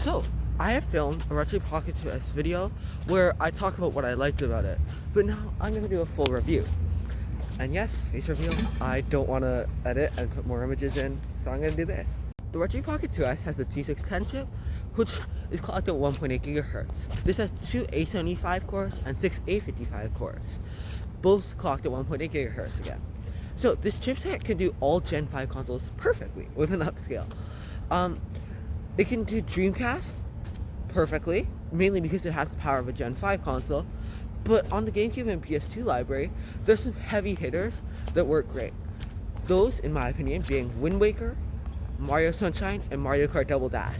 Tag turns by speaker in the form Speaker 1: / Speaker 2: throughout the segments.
Speaker 1: So, I have filmed a Retroid Pocket 2S video where I talk about what I liked about it, but now I'm going to do a full review. And yes, face reveal, I don't want to edit and put more images in, so I'm going to do this. The Retroid Pocket 2S has a T610 chip, which is clocked at 1.8 GHz. This has 2 A75 cores and 6 A55 cores, both clocked at 1.8 GHz again. So this chipset can do all Gen 5 consoles perfectly with an upscale. It can do Dreamcast perfectly, mainly because it has the power of a Gen 5 console, but on the GameCube and PS2 library, there's some heavy hitters that work great. Those, in my opinion, being Wind Waker, Mario Sunshine, and Mario Kart Double Dash.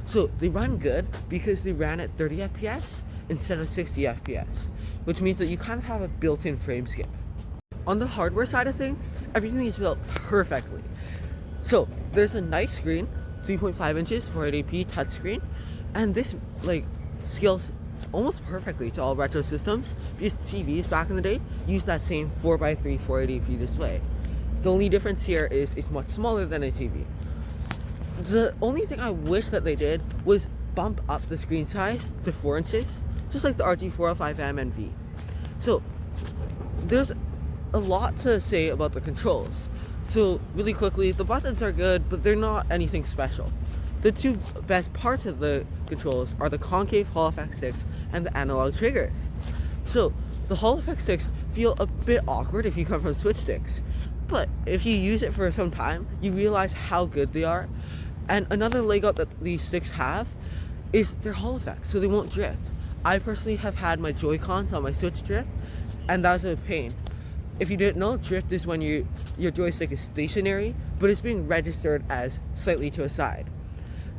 Speaker 1: So they run good because they ran at 30 FPS instead of 60 FPS, which means that you kind of have a built-in frame skip. On the hardware side of things, everything is built perfectly. So there's a nice screen, 3.5 inches, 480p touchscreen, and this scales almost perfectly to all retro systems because TVs back in the day used that same 4x3 480p display. The only difference here is it's much smaller than a TV. The only thing I wish that they did was bump up the screen size to 4 inches, just like the RG405M and V. So there's a lot to say about the controls. So really quickly, the buttons are good, but they're not anything special. The two best parts of the controls are the concave Hall Effect sticks and the analog triggers. So the Hall Effect sticks feel a bit awkward if you come from Switch sticks, but if you use it for some time, you realize how good they are. And another leg up that these sticks have is their Hall Effect, so they won't drift. I personally have had my Joy-Cons on my Switch drift, and that was a pain. If you didn't know, drift is when your joystick is stationary, but it's being registered as slightly to a side.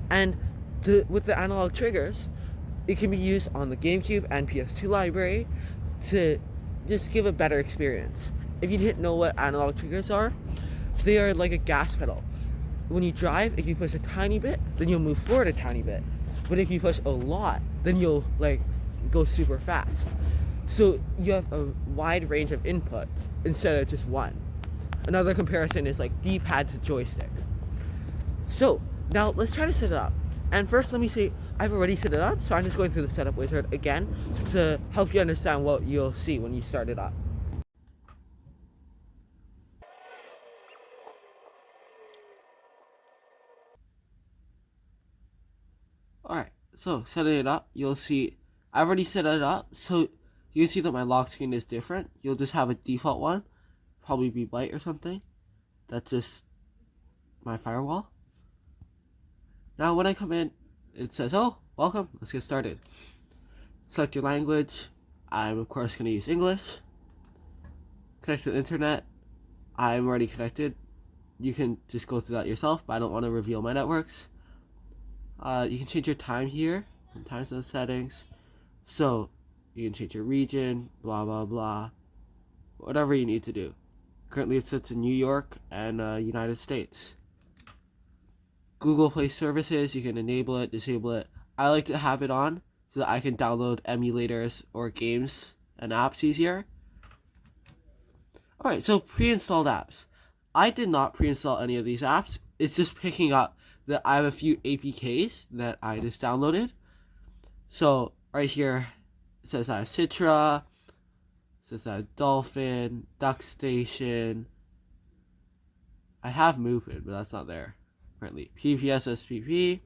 Speaker 1: And with the analog triggers, it can be used on the GameCube and PS2 library to just give a better experience. If you didn't know what analog triggers are, they are like a gas pedal. When you drive, if you push a tiny bit, then you'll move forward a tiny bit. But if you push a lot, then you'll go super fast. So you have a wide range of input instead of just one. Another comparison is like D-pad to joystick. So now let's try to set it up. And first let me say, I've already set it up, so I'm just going through the setup wizard again to help you understand what you'll see when you start it up. Alright, so setting it up, you'll see I've already set it up, so you can see that my lock screen is different. You'll just have a default one, probably be white or something. That's just my firewall. Now when I come in, it says, oh, welcome, let's get started. Select your language. I'm of course going to use English. Connect to the internet. I'm already connected. You can just go through that yourself, but I don't want to reveal my networks. You can change your time here, time zone settings. So you can change your region, blah blah blah, whatever you need to do. Currently it's set to New York and United States. Google Play services, you can enable it, disable it. I like to have it on so that I can download emulators or games and apps easier. Alright, so pre-installed apps. I did not pre-install any of these apps. It's just picking up that I have a few APKs that I just downloaded. So right here it says I have Citra, it says I have Dolphin, DuckStation. I have Movement, but that's not there currently. PPSSPP.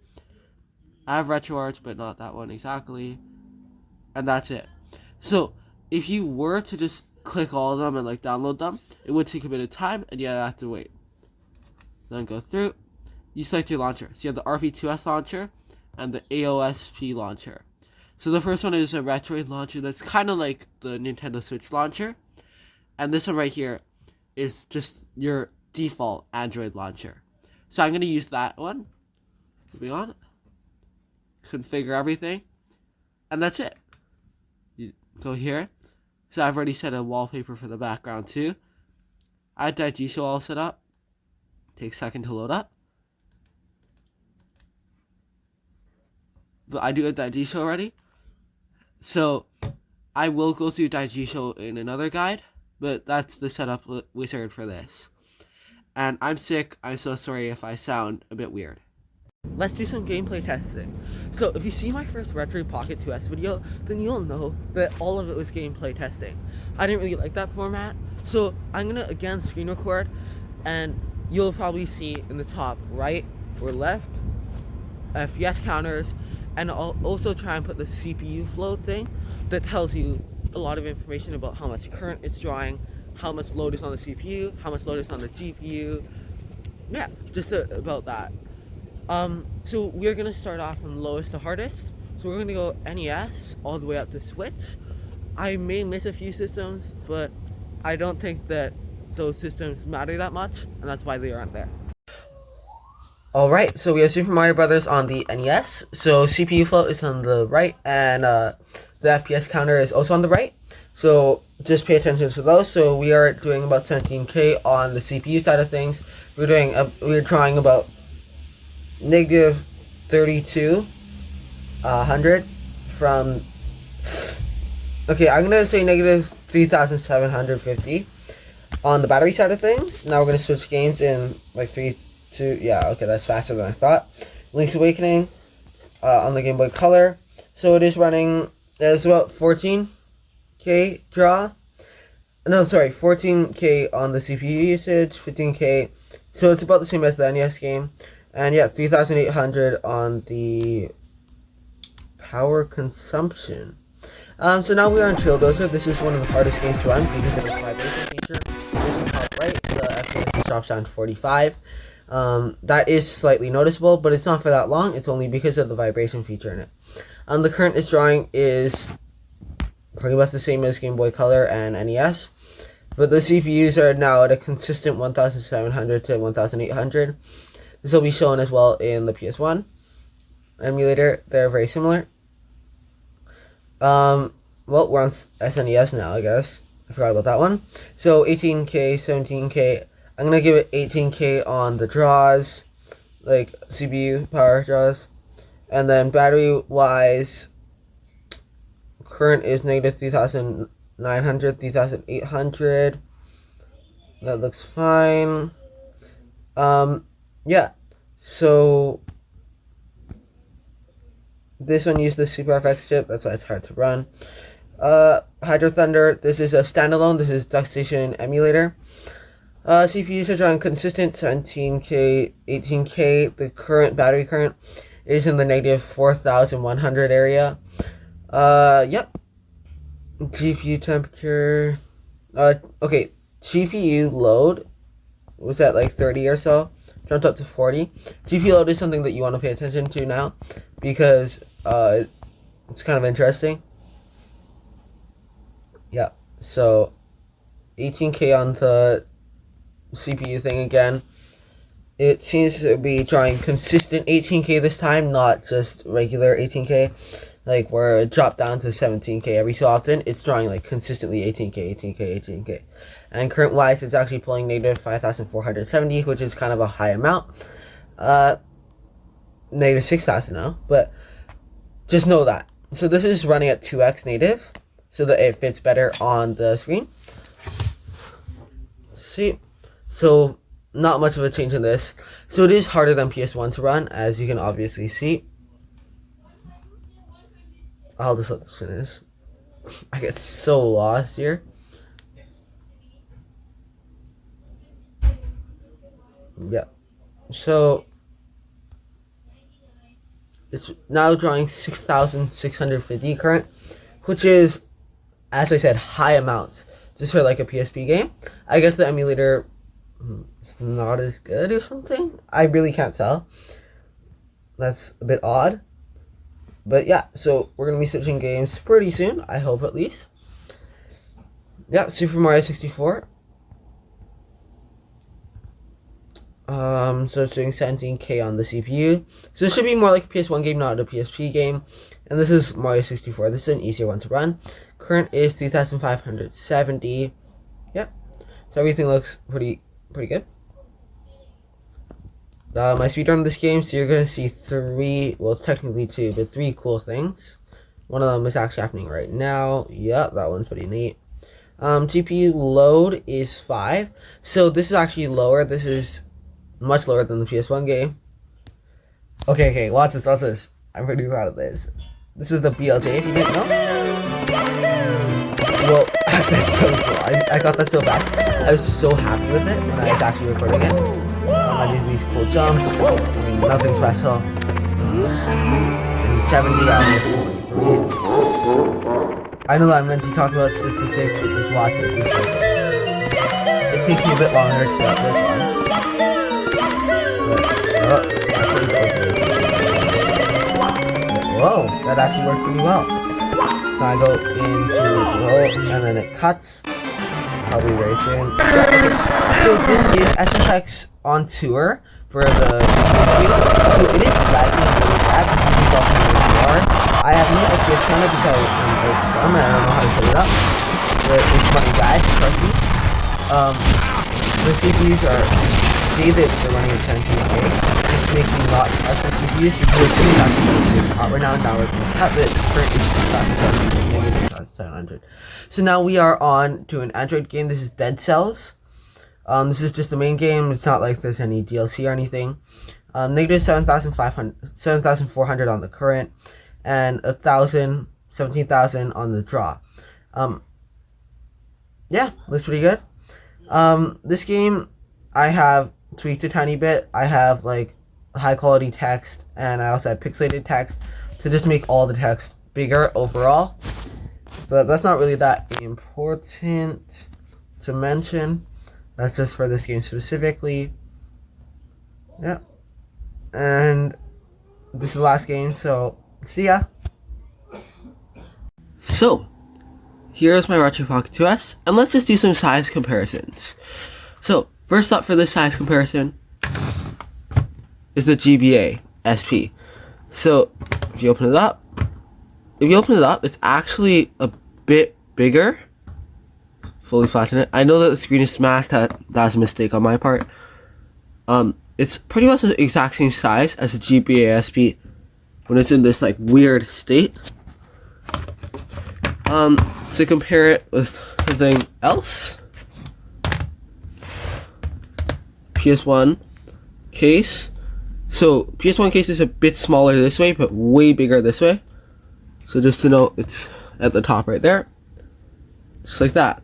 Speaker 1: I have RetroArch, but not that one exactly. And that's it. So if you were to just click all of them and download them, it would take a bit of time and you have to wait. Then go through. You select your launcher. So you have the RP2S launcher and the AOSP launcher. So the first one is a Retroid launcher that's kind of like the Nintendo Switch launcher. And this one right here is just your default Android launcher. So I'm going to use that one. Moving on. Configure everything. And that's it. You go here. So I've already set a wallpaper for the background too. I had Digital all set up. Takes a second to load up. But I do have Digital already. So I will go through Digital in another guide, but that's the setup wizard for this. And I'm sick. I'm so sorry if I sound a bit weird. Let's do some gameplay testing. So if you see my first Retroid Pocket 2S video, then you'll know that all of it was gameplay testing. I didn't really like that format, so I'm gonna again screen record, and you'll probably see in the top right or left FPS counters, and I'll also try and put the CPU float thing that tells you a lot of information about how much current it's drawing, how much load is on the CPU, how much load is on the GPU. Yeah, just about that. So we're gonna start off from lowest to hardest. So we're gonna go NES all the way up to Switch. I may miss a few systems, but I don't think that those systems matter that much, and that's why they aren't there. Alright, so we have Super Mario Brothers on the NES. So CPU float is on the right, and the FPS counter is also on the right. So just pay attention to those. So we are doing about 17K on the CPU side of things. We're drawing about negative 3200 from, okay, I'm gonna say negative 3750 on the battery side of things. Now we're gonna switch games in like 3, 2, yeah, okay, that's faster than I thought. Link's Awakening on the Game Boy Color. So it is running, it's about 14K draw. No, sorry, 14K on the CPU usage, 15K. So it's about the same as the NES game. And yeah, 3,800 on the power consumption. So now we are in Trailblazer. This is one of the hardest games to run because of its vibration feature. This on top right, the FPS drops down to 45. That is slightly noticeable, but it's not for that long. It's only because of the vibration feature in it. The current it's drawing is pretty much the same as Game Boy Color and NES. But the CPUs are now at a consistent 1,700 to 1,800. This will be shown as well in the PS1 emulator. They're very similar. Well, we're on SNES now, I guess. I forgot about that one. So 18K, 17K. I'm going to give it 18K on the draws, like CPU power draws. And then battery-wise, current is negative 3,900, 3,800. That looks fine. Yeah, so this one used the Super FX chip, that's why it's hard to run. Hydro Thunder, this is a standalone, this is DuckStation emulator. CPUs are drawing consistent 17K, 18K. The current battery current is in the negative 4,100 area. Yep. GPU temperature. Okay, GPU load was at like 30 or so. Jumped up to 40. GPU load is something that you want to pay attention to now because it's kind of interesting. Yeah, so 18K on the CPU thing again. It seems to be drawing consistent 18K this time, not just regular 18K, like where it dropped down to 17K every so often. It's drawing like consistently 18K, 18K, 18K. And current wise, it's actually pulling negative 5,470, which is kind of a high amount. Negative 6,000 now, but just know that. So this is running at 2x native, so that it fits better on the screen. See, so not much of a change in this. So it is harder than PS1 to run, as you can obviously see. I'll just let this finish. I get so lost here. Yeah, so it's now drawing 6,650 current, which is, as I said, high amounts just for like a PSP game. I guess the emulator is not as good or something. I really can't tell. That's a bit odd. But yeah, so we're going to be switching games pretty soon, I hope at least. Yeah, Super Mario 64. So it's doing 17K on the CPU. So this should be more like a PS1 game, not a PSP game. And this is Mario 64. This is an easier one to run. Current is 3,570. Yep. So everything looks pretty good. My speedrun of this game, so you're gonna see well, technically 2, but 3 cool things. One of them is actually happening right now. Yep, that one's pretty neat. GPU load is 5. So this is actually lower. This is much lower than the PS1 game. Okay, watch this. I'm pretty proud of this. This is the BLJ, if you didn't know. Well, that's so cool. I got that so bad. I was so happy with it when I was actually recording it. I did these cool jumps. I mean, nothing special. And 70 out of 43. I know that I meant to talk about statistics, but just watch this. This is so cool. It takes me a bit longer to put up this one. But, whoa, that actually worked pretty well. So I go into roll, and then it cuts. I'll be racing. So this is SSX on tour for the video. So it is lagging really bad. This is definitely hard. I have no FPS camera because I'm dumb and I don't know how to set it up. But it's funny, guys. Trust me. The CPUs say that they're running at 17K. This makes me not trust the CPUs because it's actually hot right now. Now we're going to cut it. Current is 6,700. So now we are on to an Android game. This is Dead Cells. This is just the main game. It's not like there's any DLC or anything. Negative 7,400 on the current, and 17,000 on the draw. Yeah, looks pretty good. This game, I have tweaked a tiny bit. I have like high quality text, and I also have pixelated text to just make all the text bigger overall. But that's not really that important to mention. That's just for this game specifically. Yeah. And this is the last game, so see ya. So, here's my Retroid Pocket 2S, and let's just do some size comparisons. So, first up for this size comparison is the GBA SP. So, if you open it up, it's actually a bit bigger. Fully flatten it. I know that the screen is smashed. That's a mistake on my part. It's pretty much the exact same size as the GBA SP when it's in this like weird state. To compare it with something else, PS1 case. So PS1 case is a bit smaller this way, but way bigger this way. So just to know, it's at the top right there, just like that.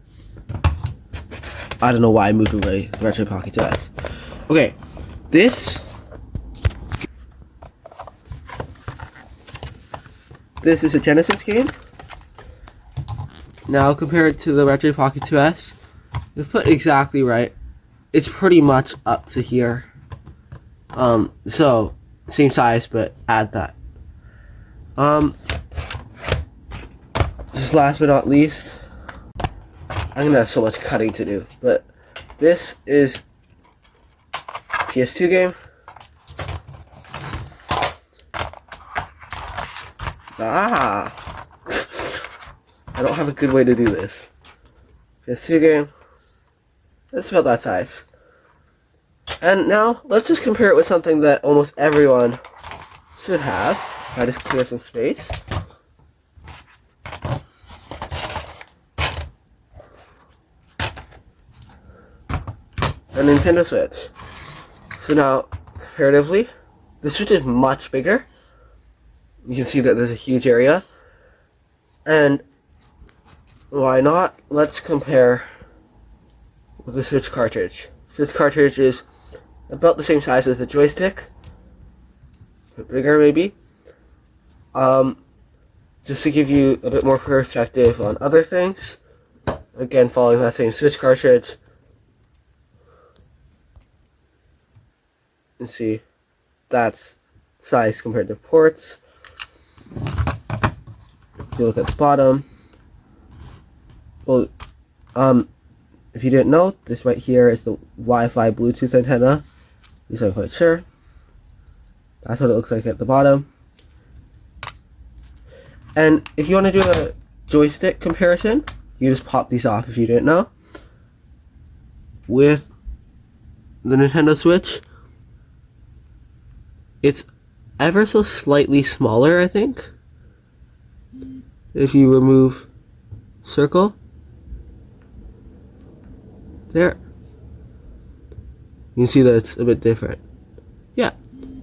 Speaker 1: I don't know why I moved away the Retroid Pocket 2S. Okay, this is a Genesis game. Now compared to the Retroid Pocket 2S, if put exactly right, it's pretty much up to here. So same size, but add that. Just last but not least, I'm gonna have so much cutting to do, but this is PS2 game. I don't have a good way to do this. PS2 game. It's about that size. And now, let's just compare it with something that almost everyone should have. I just clear some space. A Nintendo Switch. So now, comparatively, the Switch is much bigger. You can see that there's a huge area. And why not? Let's compare with the Switch cartridge. Switch cartridge is about the same size as the joystick. A bit bigger maybe. Just to give you a bit more perspective on other things. Again, following that same Switch cartridge. And see, that's size compared to ports. If you look at the bottom, well, if you didn't know, this right here is the Wi-Fi Bluetooth antenna. At least I'm quite sure. That's what it looks like at the bottom. And if you want to do a joystick comparison, you just pop these off if you didn't know. With the Nintendo Switch, it's ever so slightly smaller, I think. If you remove circle, there, you can see that it's a bit different. Yeah,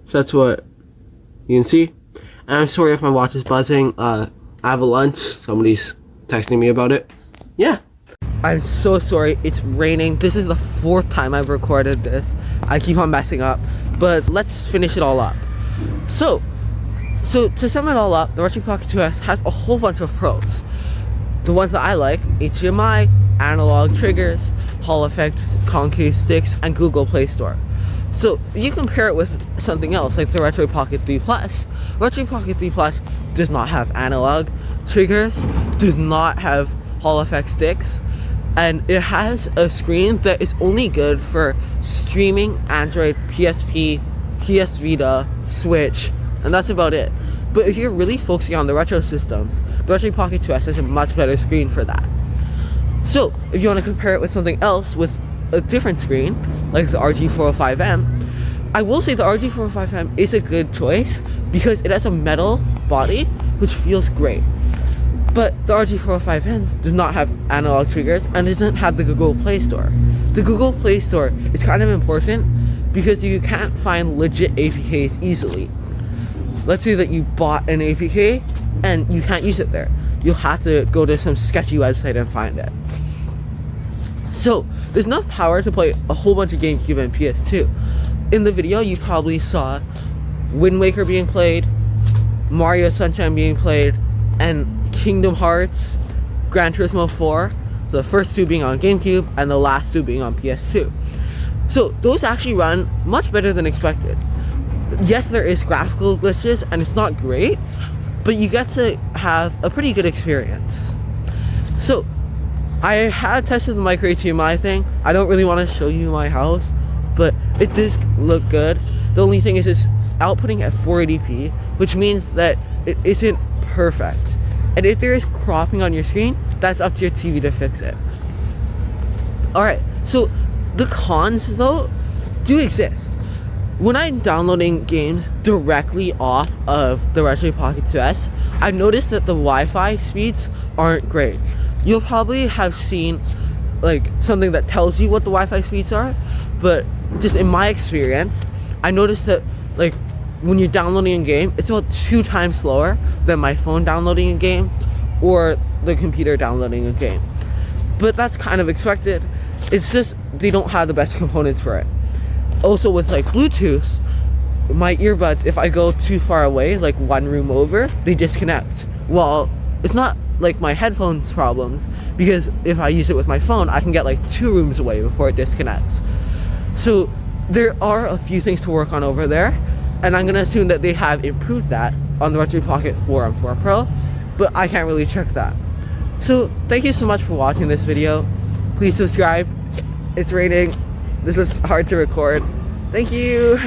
Speaker 1: so that's what You can see. And I'm sorry if my watch is buzzing. I have a lunch. Somebody's texting me about it. Yeah. I'm so sorry. It's raining. This is the 4th time I've recorded this. I keep on messing up. But let's finish it all up. So to sum it all up, the Retroid Pocket 2S has a whole bunch of pros. The ones that I like: HDMI, analog triggers, Hall effect, concave sticks, and Google Play Store. So if you compare it with something else like the Retroid Pocket 3 Plus, Retroid Pocket 3 Plus does not have analog triggers, does not have Hall effect sticks, and it has a screen that is only good for streaming Android, PSP, PS Vita, Switch, and that's about it. But if you're really focusing on the retro systems, the Retroid Pocket 2S has a much better screen for that. So if you want to compare it with something else with a different screen, like the RG405M, I will say the RG405M is a good choice because it has a metal body which feels great. But the RG405M does not have analog triggers and doesn't have the Google Play Store. The Google Play Store is kind of important because you can't find legit APKs easily. Let's say that you bought an APK and you can't use it there. You'll have to go to some sketchy website and find it. So there's enough power to play a whole bunch of GameCube and PS2. In the video, you probably saw Wind Waker being played, Mario Sunshine being played, and Kingdom Hearts, Gran Turismo 4. So the first 2 being on GameCube and the last 2 being on PS2. So those actually run much better than expected. Yes, there is graphical glitches and it's not great, but you get to have a pretty good experience. So I had tested the micro HDMI thing. I don't really want to show you my house, but it does look good. The only thing is it's outputting at 480p, which means that it isn't perfect. And if there is cropping on your screen, that's up to your TV to fix it. Alright, so the cons though do exist. When I'm downloading games directly off of the Retroid Pocket 2S, I've noticed that the Wi-Fi speeds aren't great. You'll probably have seen like something that tells you what the Wi-Fi speeds are, but just in my experience, I noticed that like when you're downloading a game, it's about 2 times slower than my phone downloading a game or the computer downloading a game. But that's kind of expected. It's just they don't have the best components for it. Also with like Bluetooth, my earbuds, if I go too far away, like 1 room over, they disconnect. Well, it's not like my headphones problems, because if I use it with my phone, I can get like 2 rooms away before it disconnects. So there are a few things to work on over there, and I'm gonna assume that they have improved that on the Retroid Pocket 4 and 4 Pro, but I can't really check that. So thank you so much for watching this video. Please subscribe. It's raining. This is hard to record. Thank you.